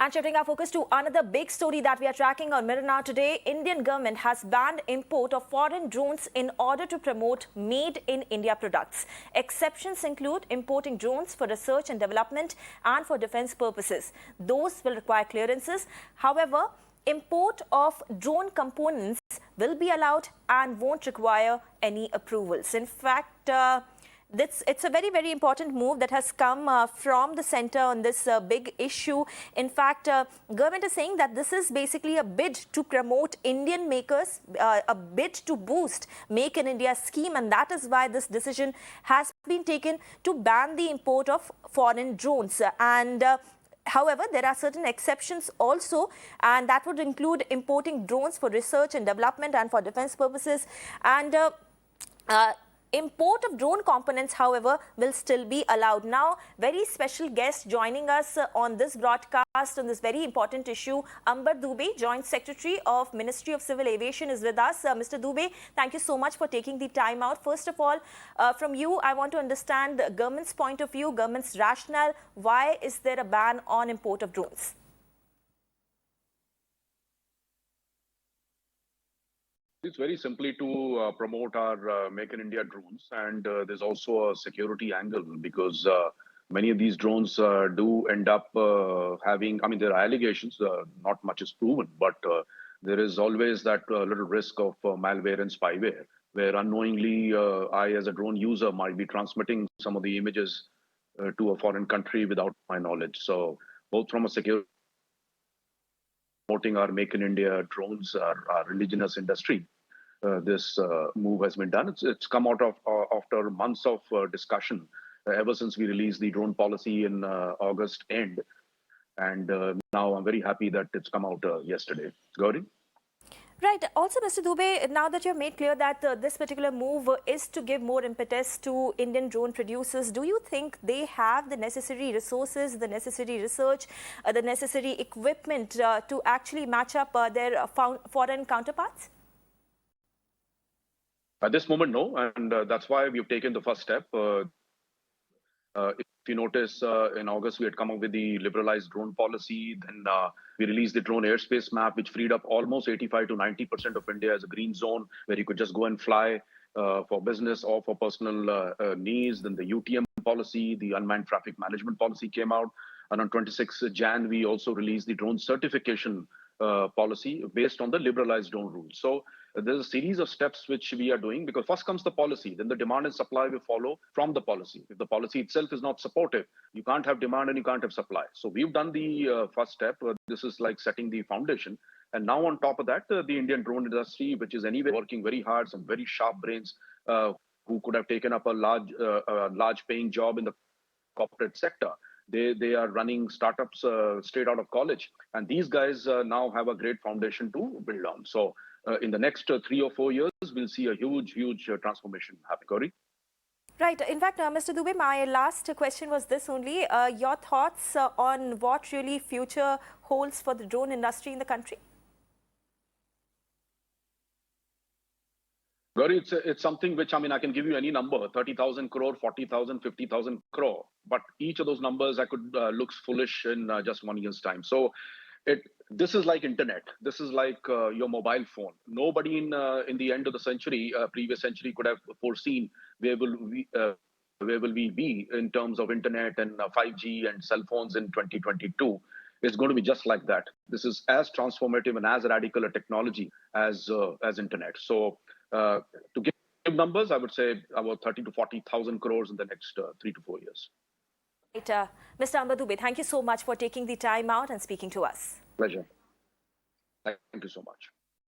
And shifting our focus to another big story that we are tracking on Mirror Now today, Indian government has banned import of foreign drones in order to promote made in India products. Exceptions include importing drones for research and development and for defense purposes. Those will require clearances. However, import of drone components will be allowed and won't require any approvals. In fact, it's a very, very important move that has come from the center on this big issue. In fact, government is saying that this is basically a bid to promote Indian makers, a bid to boost Make in India scheme, and that is why this decision has been taken to ban the import of foreign drones. However, there are certain exceptions also, and that would include importing drones for research and development and for defense purposes. Import of drone components, however, will still be allowed. Now, very special guest joining us on this broadcast on this very important issue, Amber Dubey, Joint Secretary of Ministry of Civil Aviation, is with us. Mr. Dubey, thank you so much for taking the time out. First of all, from you, I want to understand the government's point of view, government's rationale. Why is there a ban on import of drones? It's very simply to promote our Make in India drones, and there's also a security angle because many of these drones do end up having, I mean, there are allegations, not much is proven, but there is always that little risk of malware and spyware, where unknowingly I, as a drone user, might be transmitting some of the images to a foreign country without my knowledge. So both from a security, promoting our Make in India drones, our indigenous industry, this move has been done. It's come out of after months of discussion ever since we released the drone policy in August end, and now I'm very happy that it's come out yesterday. Gauri? Right. Also, Mr. Dubey, now that you've made clear that this particular move is to give more impetus to Indian drone producers, do you think they have the necessary resources, the necessary research, the necessary equipment to actually match up their foreign counterparts? At this moment, no, and that's why we've taken the first step. If you notice, in August, we had come up with the liberalized drone policy. Then we released the drone airspace map, which freed up almost 85 to 90% of India as a green zone, where you could just go and fly for business or for personal needs. Then the UTM policy, the unmanned traffic management policy came out. And on 26th Jan, we also released the drone certification policy based on the liberalized drone rules. So there's a series of steps which we are doing, because first comes the policy, then the demand and supply will follow from the policy. If the policy itself is not supportive, you can't have demand and you can't have supply. So we've done the first step. This is like setting the foundation. And now on top of that, the Indian drone industry, which is anyway working very hard, some very sharp brains who could have taken up a large paying job in the corporate sector. They are running startups straight out of college, and these guys now have a great foundation to build on. So in the next 3 or 4 years, we'll see a huge transformation happen. Gauri? Right. In fact, Mr. Dubey, my last question was this only. Your thoughts on what really future holds for the drone industry in the country? Gauri, it's something which, I mean, I can give you any number, 30,000 crore, 40,000, 50,000 crore. But each of those numbers I could looks foolish in just 1 year's time. So this is like internet. This is like your mobile phone. Nobody in the end of the century, previous century, could have foreseen where will we be in terms of internet and 5G and cell phones in 2022. It's going to be just like that. This is as transformative and as radical a technology as internet. So to give numbers, I would say about 30 to 40,000 crores in the next 3 to 4 years. Right, Mr. Amber Dubey, thank you so much for taking the time out and speaking to us. Pleasure. Thank you so much.